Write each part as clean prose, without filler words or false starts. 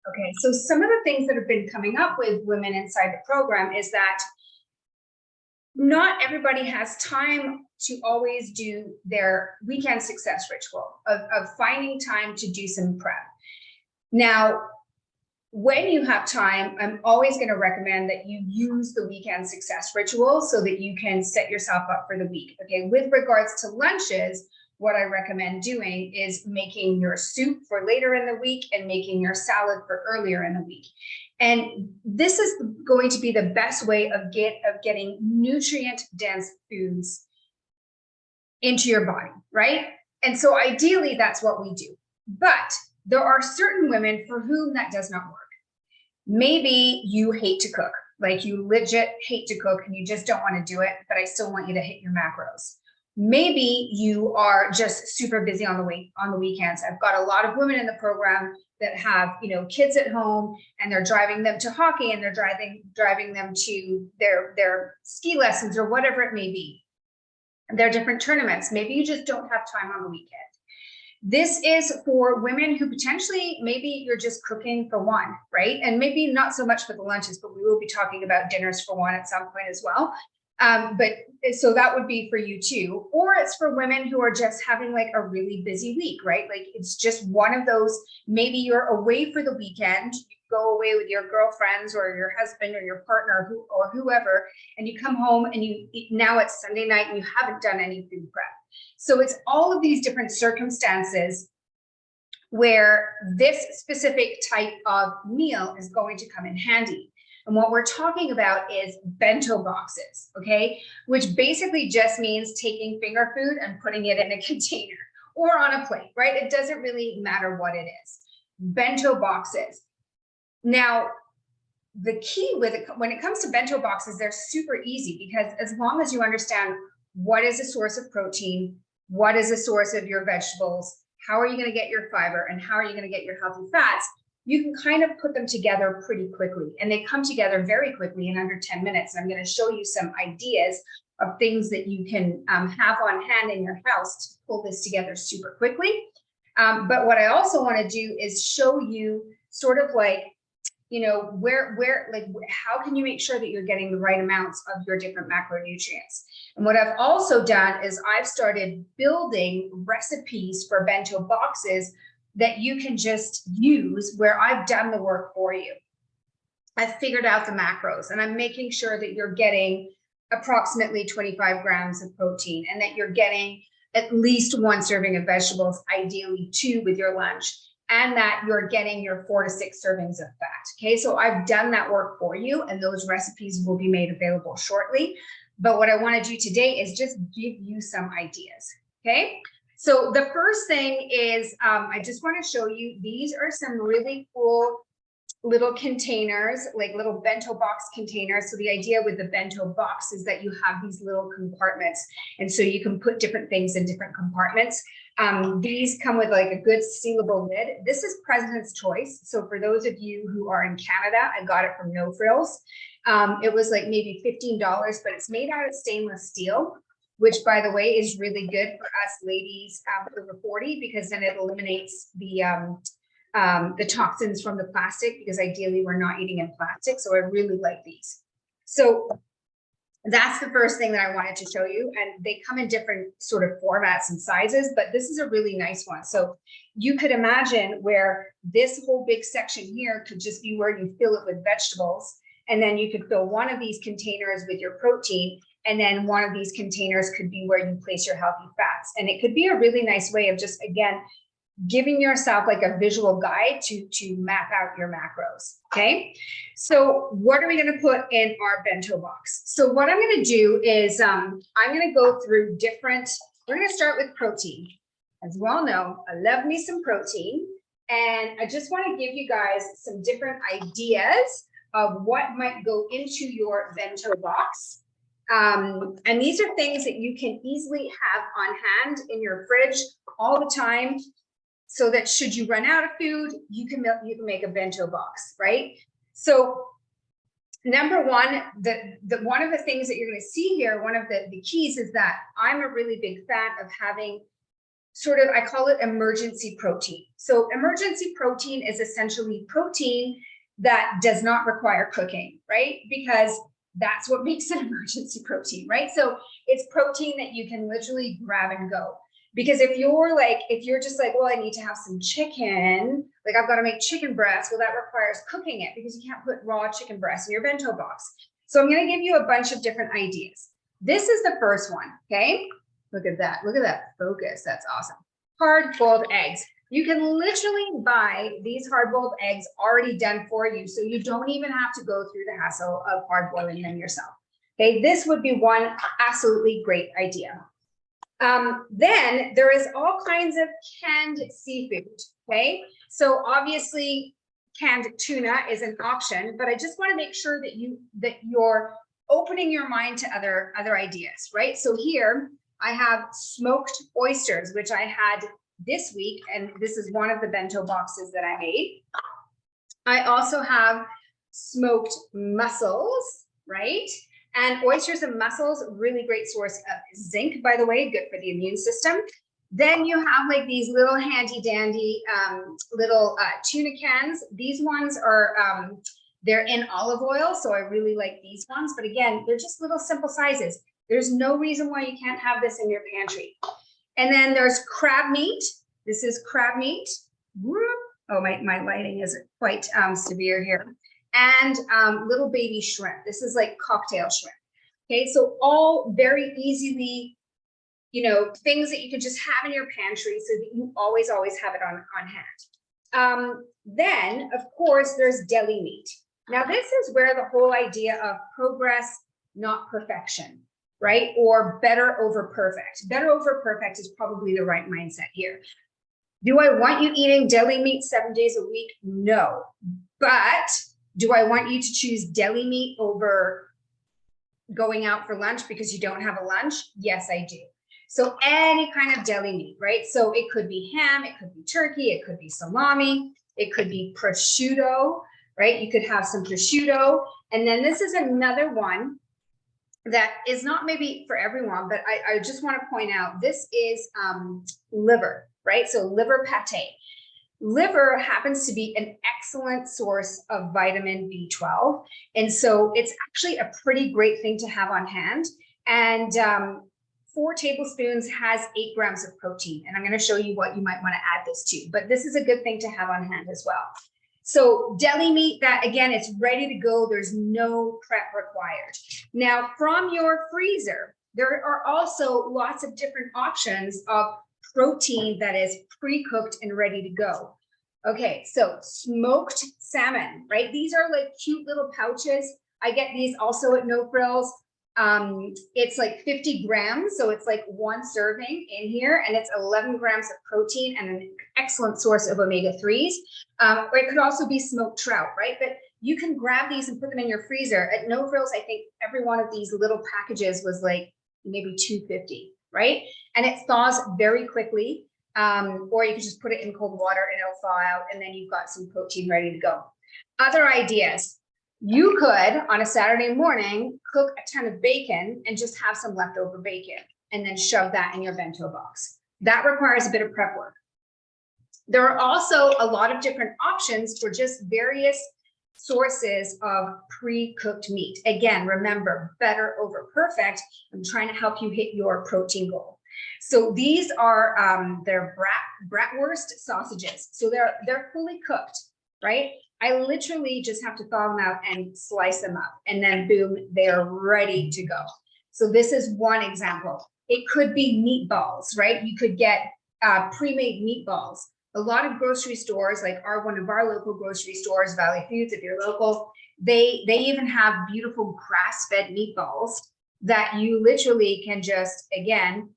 Okay, so some of the things that have been coming up with women inside the program is that not everybody has time to always do their weekend success ritual of finding time to do some prep. Now, when you have time, I'm always going to recommend that you use the weekend success ritual so that you can set yourself up for the week. Okay, with regards to lunches, what I recommend doing is making your soup for later in the week and making your salad for earlier in the week. And this is going to be the best way of getting nutrient-dense foods into your body, right? And so ideally, that's what we do. But there are certain women for whom that does not work. Maybe you hate to cook, like you legit hate to cook and you just don't want to do it, but I still want you to hit your macros. Maybe you are just super busy on the weekends. I've got a lot of women in the program that have, kids at home and they're driving them to hockey and they're driving them to their ski lessons or whatever it may be. There are different tournaments. Maybe you just don't have time on the weekend. This is for women who potentially, maybe you're just cooking for one, right? And maybe not so much for the lunches, but we will be talking about dinners for one at some point as well. So that would be for you too. Or it's for women who are just having like a really busy week, right? Like it's just one of those, maybe you're away for the weekend, you go away with your girlfriends or your husband or your partner or whoever, and you come home and now it's Sunday night and you haven't done any food prep. So it's all of these different circumstances where this specific type of meal is going to come in handy. And what we're talking about is bento boxes, okay? Which basically just means taking finger food and putting it in a container or on a plate, right? It doesn't really matter what it is. Bento boxes. Now, the key with it, when it comes to bento boxes, they're super easy because as long as you understand what is a source of protein, what is a source of your vegetables, how are you going to get your fiber, and how are you going to get your healthy fats, you can kind of put them together pretty quickly. And they come together very quickly in under 10 minutes. I'm going to show you some ideas of things that you can have on hand in your house to pull this together super quickly. But what I also want to do is show you sort of like, how can you make sure that you're getting the right amounts of your different macronutrients? And what I've also done is I've started building recipes for bento boxes that you can just use where I've done the work for you. I've figured out the macros and I'm making sure that you're getting approximately 25 grams of protein and that you're getting at least one serving of vegetables, ideally 2 with your lunch, and that you're getting your 4 to 6 servings of fat. Okay, so I've done that work for you and those recipes will be made available shortly. But what I want to do today is just give you some ideas. Okay, so the first thing is I just want to show you, these are some really cool little containers, like little bento box containers. So the idea with the bento box is that you have these little compartments. And so you can put different things in different compartments. These come with like a good sealable lid. This is President's Choice. So for those of you who are in Canada, I got it from No Frills. It was like maybe $15, but it's made out of stainless steel, which by the way is really good for us ladies over 40 because then it eliminates the toxins from the plastic, because ideally we're not eating in plastic. So I really like these. So that's the first thing that I wanted to show you. And they come in different sort of formats and sizes, but this is a really nice one. So you could imagine where this whole big section here could just be where you fill it with vegetables. And then you could fill one of these containers with your protein. And then one of these containers could be where you place your healthy fats. And it could be a really nice way of just, again, giving yourself like a visual guide to map out your macros. Okay, so what are we going to put in our bento box? So what I'm going to do is I'm going to go through different, we're going to start with protein. As you all know, I love me some protein, and I just want to give you guys some different ideas of what might go into your bento box. And these are things that you can easily have on hand in your fridge all the time, so that should you run out of food, you can make a bento box, right? So number one, one of the things that you're going to see here, one of the keys is that I'm a really big fan of having sort of, I call it emergency protein. So emergency protein is essentially protein that does not require cooking, right? Because that's what makes an emergency protein, right? So it's protein that you can literally grab and go. Because if you're just like, well, I need to have some chicken, like I've got to make chicken breast, well, that requires cooking it because you can't put raw chicken breast in your bento box. So I'm going to give you a bunch of different ideas. This is the first one, okay? Look at that focus, that's awesome. Hard-boiled eggs. You can literally buy these hard-boiled eggs already done for you, so you don't even have to go through the hassle of hard-boiling them yourself. Okay, this would be one absolutely great idea. Then there is all kinds of canned seafood, okay? So obviously canned tuna is an option, but I just want to make sure that you're opening your mind to other ideas, right? So here I have smoked oysters, which I had this week, and this is one of the bento boxes that I made. I also have smoked mussels, right? And oysters and mussels, really great source of zinc, by the way, good for the immune system. Then you have like these little handy dandy little tuna cans. These ones are, they're in olive oil, so I really like these ones. But again, they're just little simple sizes. There's no reason why you can't have this in your pantry. And then there's crab meat. This is crab meat. Oh, my lighting is quite severe here. And little baby shrimp. This is like cocktail shrimp. Okay, so all very easily, things that you can just have in your pantry so that you always have it on hand. Then, of course, there's deli meat. Now, this is where the whole idea of progress, not perfection, right? Or better over perfect. Better over perfect is probably the right mindset here. Do I want you eating deli meat 7 days a week? No. But do I want you to choose deli meat over going out for lunch because you don't have a lunch? Yes, I do. So any kind of deli meat, right? So it could be ham, it could be turkey, it could be salami, it could be prosciutto, right? You could have some prosciutto. And then this is another one that is not maybe for everyone, but I just want to point out, this is liver, right? So liver pate. Liver happens to be an excellent source of vitamin B12. And so it's actually a pretty great thing to have on hand. And 4 tablespoons has 8 grams of protein. And I'm going to show you what you might want to add this to, but this is a good thing to have on hand as well. So deli meat, that again, it's ready to go. There's no prep required. Now from your freezer, there are also lots of different options of protein that is pre-cooked and ready to go. Okay, so smoked salmon, right? These are like cute little pouches. I get these also at No Frills. It's like 50 grams, so it's like 1 serving in here, and it's 11 grams of protein and an excellent source of omega-3s. Or it could also be smoked trout, right? But you can grab these and put them in your freezer. At No Frills, I think every one of these little packages was like maybe $2.50, right? And it thaws very quickly. Or you can just put it in cold water and it'll thaw out, and then you've got some protein ready to go. Other ideas. You could, on a Saturday morning, cook a ton of bacon and just have some leftover bacon and then shove that in your bento box. That requires a bit of prep work. There are also a lot of different options for just various sources of pre-cooked meat. Again, remember, better over perfect. I'm trying to help you hit your protein goal. So these are they're bratwurst sausages. So they're fully cooked, right? I literally just have to thaw them out and slice them up, and then boom, they are ready to go. So this is one example. It could be meatballs, right? You could get pre-made meatballs. A lot of grocery stores, like one of our local grocery stores, Valley Foods, if you're local, they even have beautiful grass-fed meatballs that you literally can just, again,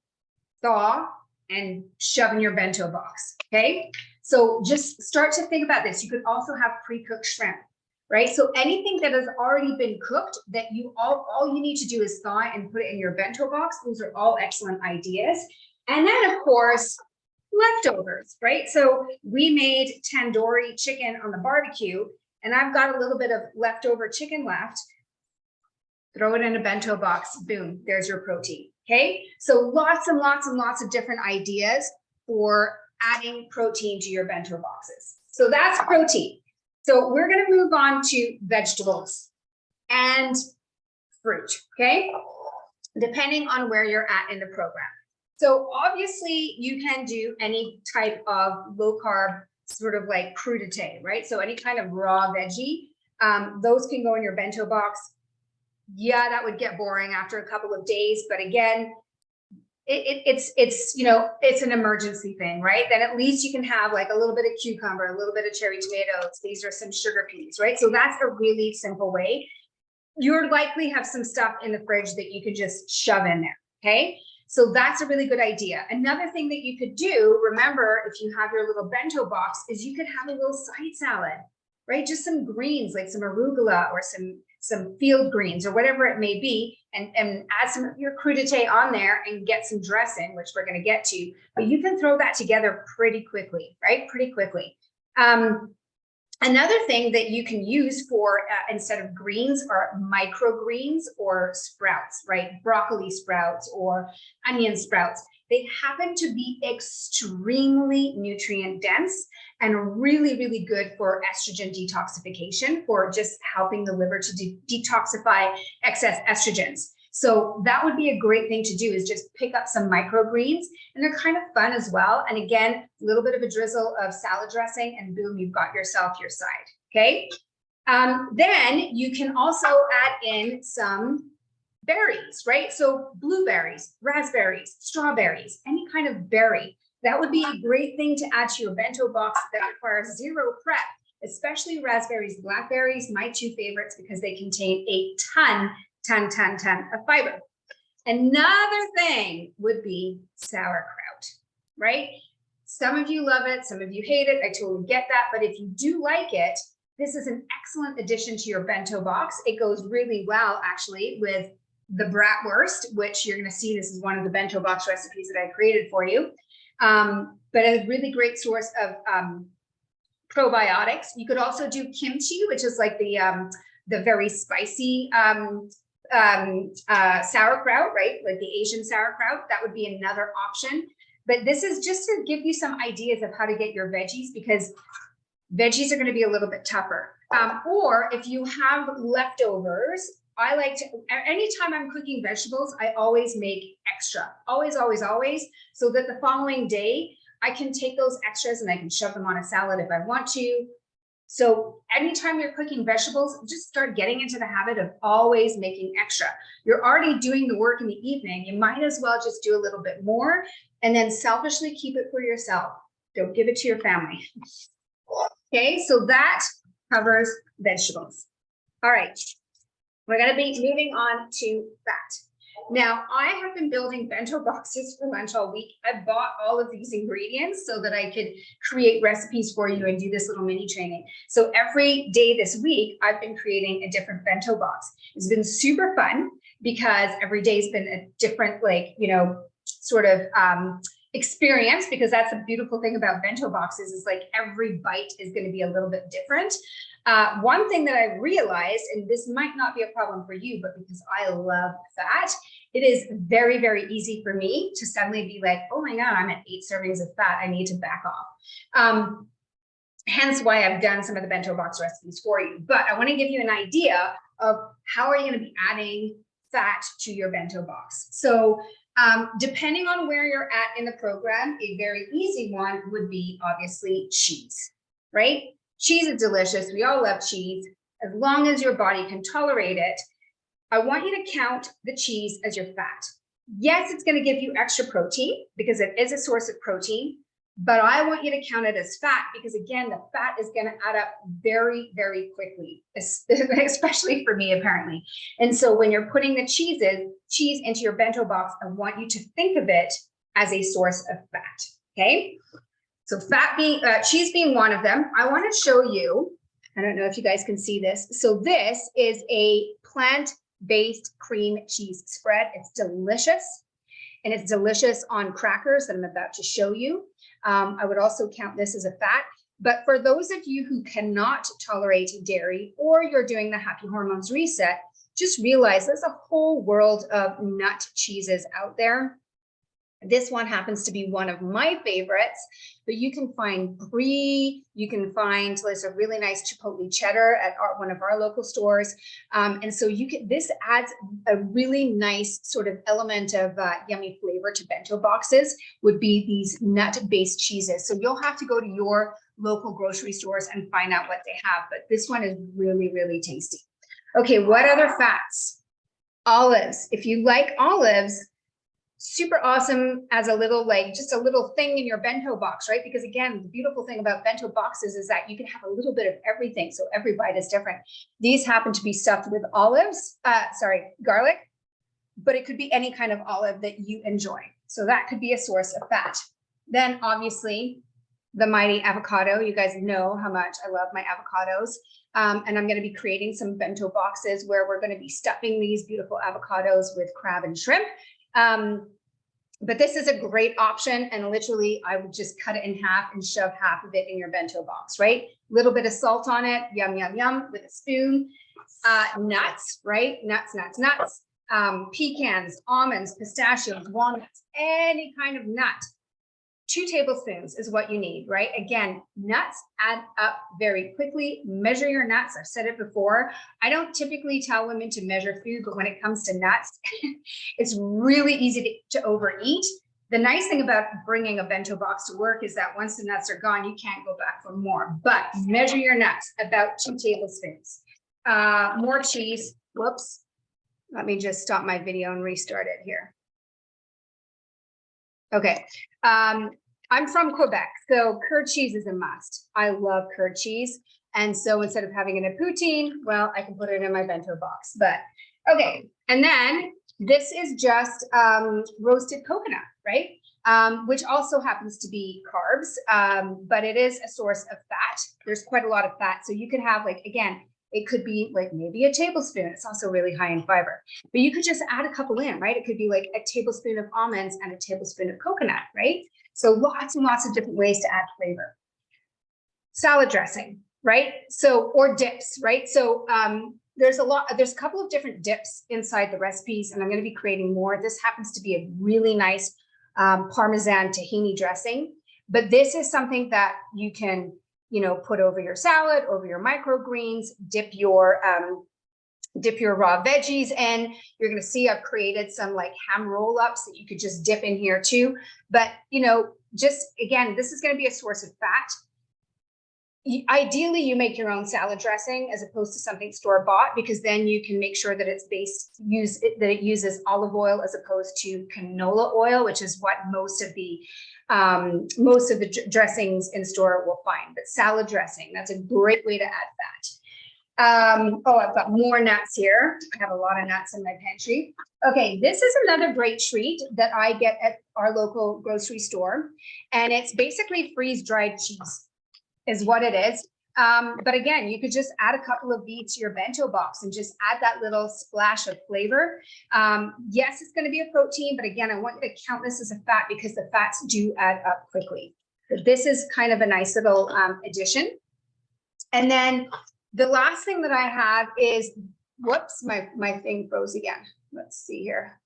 thaw and shove in your bento box, okay? So just start to think about this. You could also have pre-cooked shrimp, right? So anything that has already been cooked that you all you need to do is thaw and put it in your bento box. Those are all excellent ideas. And then of course, leftovers, right? So we made tandoori chicken on the barbecue, and I've got a little bit of leftover chicken left. Throw it in a bento box, boom, there's your protein, okay? So lots and lots and lots of different ideas for adding protein to your bento boxes. So that's protein. So we're going to move on to vegetables and fruit, okay? Depending on where you're at in the program. So obviously you can do any type of low carb, sort of like crudité, right? So any kind of raw veggie, those can go in your bento box. Yeah, that would get boring after a couple of days, but again, it's you know, it's an emergency thing, right? Then at least you can have like a little bit of cucumber, a little bit of cherry tomatoes. These are some sugar peas, right? So that's a really simple way. You'll likely have some stuff in the fridge that you can just shove in there, okay? So that's a really good idea. Another thing that you could do, remember, if you have your little bento box, is you could have a little side salad, right? Just some greens, like some arugula or some field greens or whatever it may be, and add some of your crudité on there and get some dressing, which we're going to get to. But you can throw that together pretty quickly, right? Pretty quickly. Another thing that you can use for instead of greens are microgreens or sprouts, right? Broccoli sprouts or onion sprouts. They happen to be extremely nutrient dense and really, really good for estrogen detoxification, for just helping the liver to detoxify excess estrogens. So that would be a great thing to do, is just pick up some microgreens, and they're kind of fun as well. And again, a little bit of a drizzle of salad dressing and boom, you've got yourself your side, okay? Then you can also add in some berries, right? So blueberries, raspberries, strawberries, any kind of berry. That would be a great thing to add to your bento box that requires zero prep, especially raspberries, blackberries, my two favorites, because they contain a ton of fiber. Another thing would be sauerkraut, right? Some of you love it, some of you hate it. I totally get that. But if you do like it, this is an excellent addition to your bento box. It goes really well, actually, with the bratwurst, which you're going to see. This is one of the bento box recipes that I created for you. But a really great source of probiotics. You could also do kimchi, which is like the very spicy sauerkraut, right? Like the Asian sauerkraut. That would be another option. But this is just to give you some ideas of how to get your veggies, because veggies are going to be a little bit tougher. Or if you have leftovers, I like to, anytime I'm cooking vegetables, I always make extra, always, so that the following day I can take those extras and I can shove them on a salad if I want to. So anytime you're cooking vegetables, just start getting into the habit of always making extra. You're already doing the work in the evening. You might as well just do a little bit more and then selfishly keep it for yourself. Don't give it to your family. Okay, so that covers vegetables. All right, we're going to be moving on to fat. Now, I have been building bento boxes for lunch all week. I bought all of these ingredients so that I could create recipes for you and do this little mini training. So every day this week, I've been creating a different bento box. It's been super fun because every day's been a different, like, you know, sort of experience, because that's the beautiful thing about bento boxes is like every bite is going to be a little bit different. One thing that I realized, and this might not be a problem for you, but because I love fat, it is very, very easy for me to suddenly be like, oh my God, I'm at 8 servings of fat. I need to back off. Hence why I've done some of the bento box recipes for you. But I want to give you an idea of how are you going to be adding fat to your bento box. So depending on where you're at in the program, a very easy one would be obviously cheese, right? Cheese is delicious. We all love cheese. As long as your body can tolerate it, I want you to count the cheese as your fat. Yes, it's going to give you extra protein because it is a source of protein, but I want you to count it as fat because, again, the fat is going to add up very, very quickly, especially for me, apparently. And so when you're putting the cheese into your bento box, I want you to think of it as a source of fat, okay? So cheese being one of them. I want to show you, I don't know if you guys can see this. So this is a plant-based cream cheese spread. It's delicious, and it's delicious on crackers that I'm about to show you. I would also count this as a fat. But for those of you who cannot tolerate dairy, or you're doing the Happy Hormones Reset, just realize there's a whole world of nut cheeses out there. This one happens to be one of my favorites, but you can find brie, you can find, there's a really nice chipotle cheddar at one of our local stores. And so this adds a really nice sort of element of yummy flavor to bento boxes, would be these nut-based cheeses. So you'll have to go to your local grocery stores and find out what they have, but this one is really, really tasty. Okay, what other fats? Olives. If you like olives, super awesome as a little, like just a little thing in your bento box, right? Because again, the beautiful thing about bento boxes is that you can have a little bit of everything. So every bite is different. These happen to be stuffed with garlic, but it could be any kind of olive that you enjoy. So that could be a source of fat. Then obviously the mighty avocado. You guys know how much I love my avocados. And I'm going to be creating some bento boxes where we're going to be stuffing these beautiful avocados with crab and shrimp. But this is a great option, and literally I would just cut it in half and shove half of it in your bento box, right? Little bit of salt on it, yum, yum, yum, with a spoon. Nuts, right? Nuts. Pecans, almonds, pistachios, walnuts, any kind of nut. 2 tablespoons is what you need, right? Again, nuts add up very quickly. Measure your nuts. I've said it before. I don't typically tell women to measure food, but when it comes to nuts, it's really easy to overeat. The nice thing about bringing a bento box to work is that once the nuts are gone, you can't go back for more, but measure your nuts, about 2 tablespoons. More cheese. Whoops. Let me just stop my video and restart it here. Okay. I'm from Quebec, so curd cheese is a must. I love curd cheese. And so instead of having it in a poutine, well, I can put it in my bento box, but okay. And then this is just roasted coconut, right? Which also happens to be carbs, but it is a source of fat. There's quite a lot of fat. So you could have, like, again, it could be like maybe a tablespoon. It's also really high in fiber, but you could just add a couple in, right? It could be like a tablespoon of almonds and a tablespoon of coconut, right? So lots and lots of different ways to add flavor. Salad dressing, right? So, or dips, right? So there's a couple of different dips inside the recipes, and I'm going to be creating more. This happens to be a really nice Parmesan tahini dressing, but this is something that you can, put over your salad, over your microgreens, dip your raw veggies in. You're going to see I've created some like ham roll-ups that you could just dip in here too. But, just again, this is going to be a source of fat. Ideally, you make your own salad dressing as opposed to something store-bought, because then you can make sure that it uses olive oil as opposed to canola oil, which is what most of the dressings in store will find. But salad dressing, that's a great way to add fat. I've got more nuts here. I have a lot of nuts in my pantry. Okay, this is another great treat that I get at our local grocery store, and it's basically freeze-dried cheese is what it is. But again, you could just add a couple of these to your bento box and just add that little splash of flavor. Yes, it's going to be a protein, but again, I want you to count this as a fat because the fats do add up quickly. But this is kind of a nice little addition. And then the last thing that I have is, whoops, my thing froze again. Let's see here.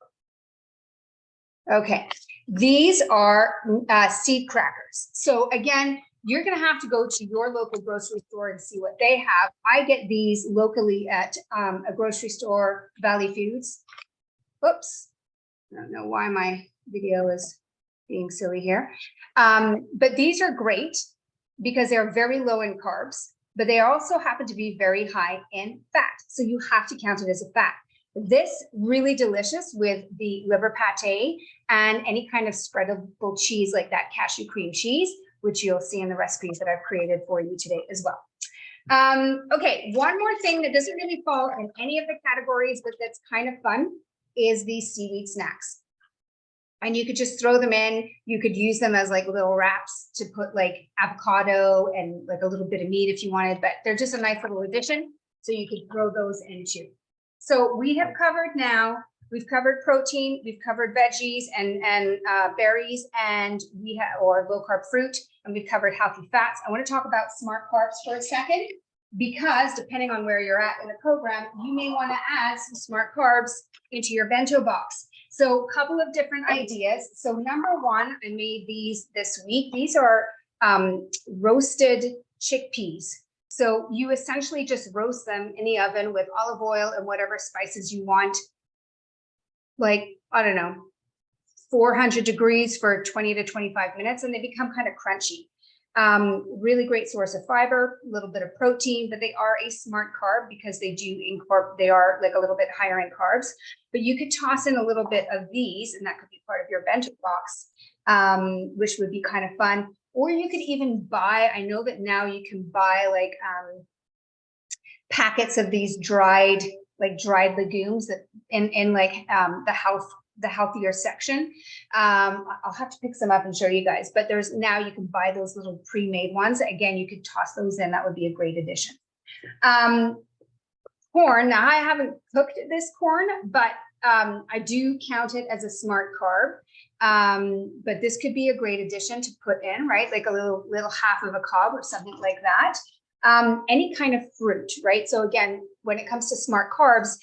Okay, these are seed crackers. So again, you're going to have to go to your local grocery store and see what they have. I get these locally at a grocery store, Valley Foods. Oops, I don't know why my video is being silly here. But these are great because they're very low in carbs, but they also happen to be very high in fat. So you have to count it as a fat. This really delicious with the liver pate and any kind of spreadable cheese like that cashew cream cheese, which you'll see in the recipes that I've created for you today as well. Okay, one more thing that doesn't really fall in any of the categories, but that's kind of fun, is these seaweed snacks. And you could just throw them in. You could use them as like little wraps to put like avocado and like a little bit of meat if you wanted, but they're just a nice little addition. So you could throw those in too. So we have covered now, we've covered protein, we've covered veggies and berries, and we have, or low carb fruit, and we've covered healthy fats. I want to talk about smart carbs for a second, because depending on where you're at in the program, you may want to add some smart carbs into your bento box. So a couple of different ideas. So number one, I made these this week. These are roasted chickpeas. So you essentially just roast them in the oven with olive oil and whatever spices you want. Like, I don't know, 400 degrees for 20 to 25 minutes, and they become kind of crunchy. Really great source of fiber, a little bit of protein, but they are a smart carb because they they are like a little bit higher in carbs. But you could toss in a little bit of these, and that could be part of your bento box, which would be kind of fun. Or you could even buy, I know that now you can buy like packets of these dried legumes that in like the healthier section. I'll have to pick some up and show you guys, but now you can buy those little pre-made ones. Again, you could toss those in. That would be a great addition. Corn, now I haven't cooked this corn, but I do count it as a smart carb. But this could be a great addition to put in, right? Like a little half of a cob or something like that. Any kind of fruit, right? So again, when it comes to smart carbs,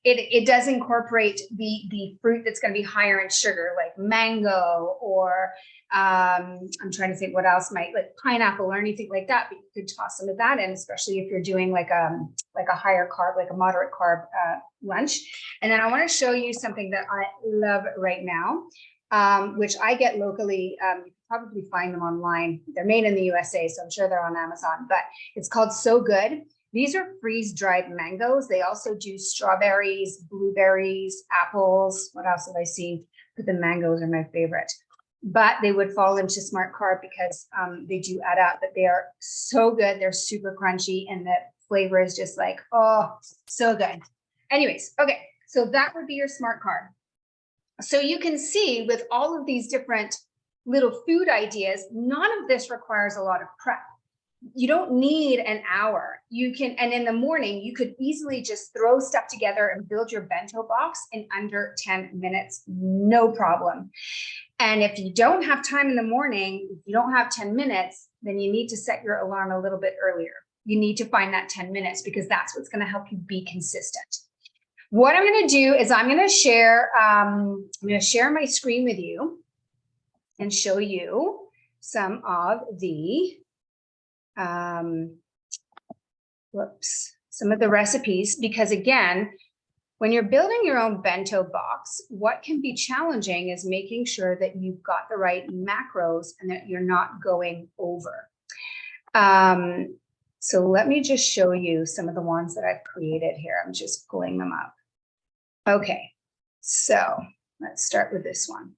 it does incorporate the fruit that's going to be higher in sugar, like mango, or I'm trying to think what else like pineapple or anything like that. But you could toss some of that in, especially if you're doing like a higher carb, like a moderate carb lunch. And then I want to show you something that I love right now, which I get locally. You can probably find them online. They're made in the USA, so I'm sure they're on Amazon. But it's called So Good. These are freeze-dried mangoes. They also do strawberries, blueberries, apples. What else have I seen? But the mangoes are my favorite. But they would fall into smart carb because they do add up. But they are so good. They're super crunchy, and the flavor is just like, oh, so good. Anyways, okay, so that would be your smart carb. So you can see with all of these different little food ideas, none of this requires a lot of prep. You don't need an hour. You can, and in the morning, you could easily just throw stuff together and build your bento box in under 10 minutes, no problem. And if you don't have time in the morning, if you don't have 10 minutes, then you need to set your alarm a little bit earlier. You need to find that 10 minutes because that's what's going to help you be consistent. What I'm going to do is I'm going to share my screen with you and show you some of the some of the recipes, because again, when you're building your own bento box, what can be challenging is making sure that you've got the right macros and that you're not going over. So let me just show you some of the ones that I've created here. I'm just pulling them up. Okay, so let's start with this one.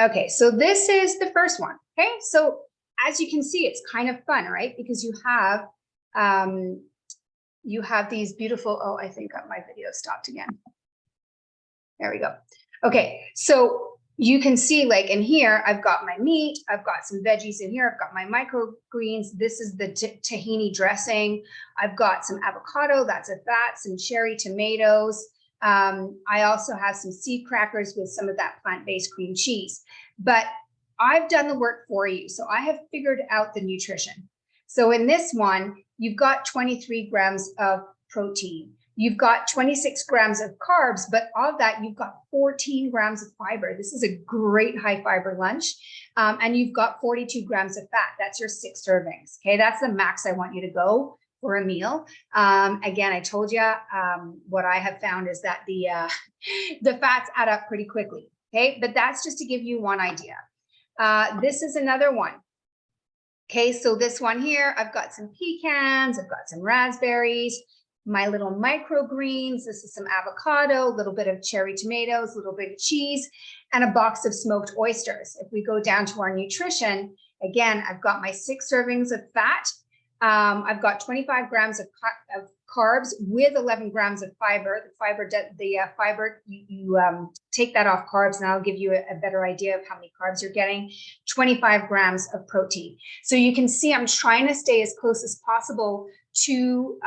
Okay, so this is the first one. Okay, so as you can see, it's kind of fun, right? Because you have these beautiful, oh, I think my video stopped again. There we go. Okay, so you can see like in here, I've got my meat, I've got some veggies in here, I've got my microgreens. This is the tahini dressing. I've got some avocado, that's a fat, some cherry tomatoes. I also have some seed crackers with some of that plant-based cream cheese, but I've done the work for you. So I have figured out the nutrition. So in this one, you've got 23 grams of protein. You've got 26 grams of carbs, but of that, you've got 14 grams of fiber. This is a great high fiber lunch. And you've got 42 grams of fat. That's your 6 servings. Okay, that's the max I want you to go for a meal. Again, I told you what I have found is that the fats add up pretty quickly. Okay, but that's just to give you one idea. This is another one. Okay, so this one here, I've got some pecans, I've got some raspberries, my little microgreens. This is some avocado, a little bit of cherry tomatoes, a little bit of cheese, and a box of smoked oysters. If we go down to our nutrition, again, I've got my 6 servings of fat. I've got 25 grams of carbs with 11 grams of fiber. The fiber, you take that off carbs, and I'll give you a better idea of how many carbs you're getting. 25 grams of protein. So you can see I'm trying to stay as close as possible to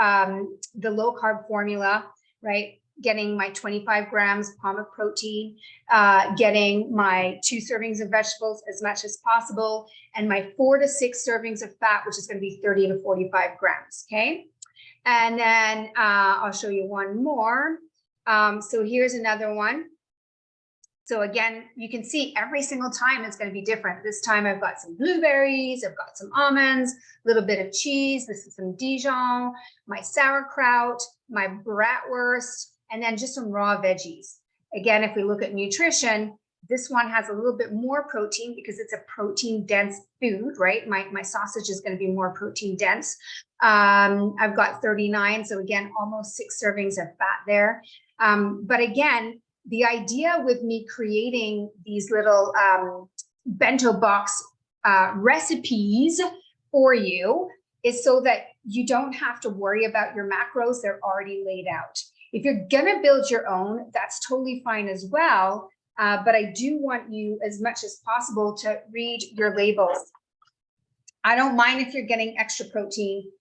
the low carb formula, right? Getting my 25 grams palm of protein, getting my 2 servings of vegetables as much as possible, and my 4 to 6 servings of fat, which is going to be 30 to 45 grams. Okay. And then I'll show you one more. So here's another one. So again, you can see every single time it's going to be different. This time I've got some blueberries, I've got some almonds, a little bit of cheese. This is some Dijon, my sauerkraut, my bratwurst, and then just some raw veggies. Again, if we look at nutrition, this one has a little bit more protein because it's a protein dense food, right? My sausage is going to be more protein dense. I've got 39. So again, almost 6 servings of fat there. But again, the idea with me creating these little bento box recipes for you is so that you don't have to worry about your macros. They're already laid out. If you're gonna build your own, that's totally fine as well. But I do want you as much as possible to read your labels. I don't mind if you're getting extra protein.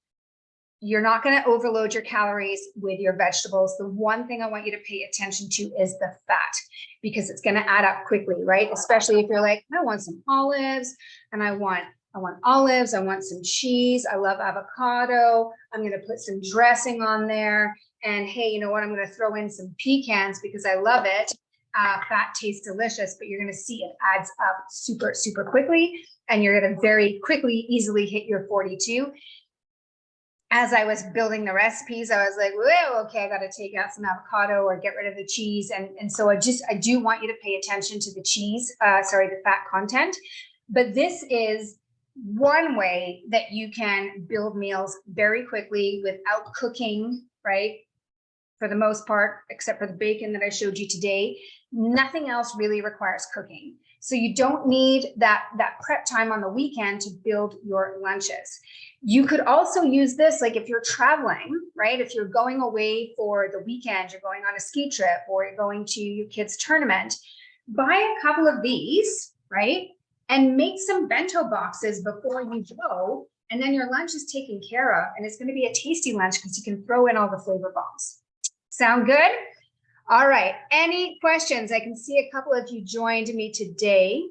You're not going to overload your calories with your vegetables. The one thing I want you to pay attention to is the fat, because it's going to add up quickly, right? Especially if you're like, I want some olives and I want olives. I want some cheese. I love avocado. I'm going to put some dressing on there. And hey, you know what? I'm going to throw in some pecans because I love it. Fat tastes delicious, but you're going to see it adds up super, super quickly. And you're going to very quickly, easily hit your 42. As I was building the recipes, I was like, whoa, okay, I got to take out some avocado or get rid of the cheese. And so I do want you to pay attention to the cheese, the fat content. But this is one way that you can build meals very quickly without cooking, right? For the most part, except for the bacon that I showed you today, nothing else really requires cooking. So you don't need that prep time on the weekend to build your lunches. You could also use this, like if you're traveling, right? If you're going away for the weekend, you're going on a ski trip or you're going to your kids' tournament, buy a couple of these, right? And make some bento boxes before you go. And then your lunch is taken care of. And it's going to be a tasty lunch because you can throw in all the flavor bombs. Sound good? All right. Any questions? I can see a couple of you joined me today.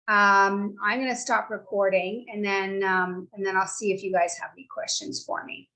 I'm going to stop recording and then I'll see if you guys have any questions for me.